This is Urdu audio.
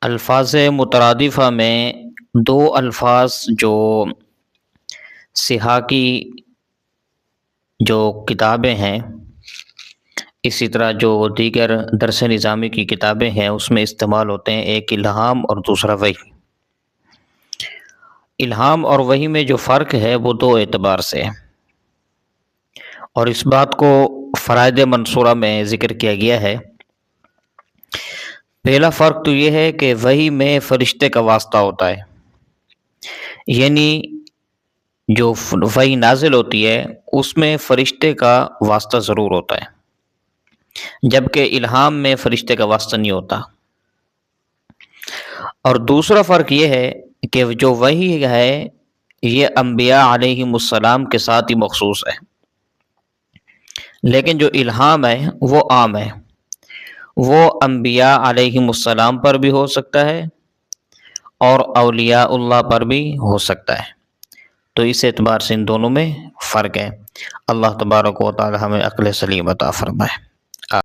الفاظ مترادفہ میں دو الفاظ جو صحاح کی جو کتابیں ہیں، اسی طرح جو دیگر درس نظامی کی کتابیں ہیں، اس میں استعمال ہوتے ہیں، ایک الہام اور دوسرا وحی۔ الہام اور وحی میں جو فرق ہے وہ دو اعتبار سے ہے، اور اس بات کو فرائض منصورہ میں ذکر کیا گیا ہے۔ پہلا فرق تو یہ ہے کہ وحی میں فرشتے کا واسطہ ہوتا ہے، یعنی جو وحی نازل ہوتی ہے اس میں فرشتے کا واسطہ ضرور ہوتا ہے، جبکہ الہام میں فرشتے کا واسطہ نہیں ہوتا۔ اور دوسرا فرق یہ ہے کہ جو وحی ہے یہ انبیاء علیہم السلام کے ساتھ ہی مخصوص ہے، لیکن جو الہام ہے وہ عام ہے، وہ انبیاء علیہم السلام پر بھی ہو سکتا ہے اور اولیاء اللہ پر بھی ہو سکتا ہے۔ تو اس اعتبار سے ان دونوں میں فرق ہے۔ اللہ تبارک و تعالی ہمیں عقل سلیم عطا فرمائے۔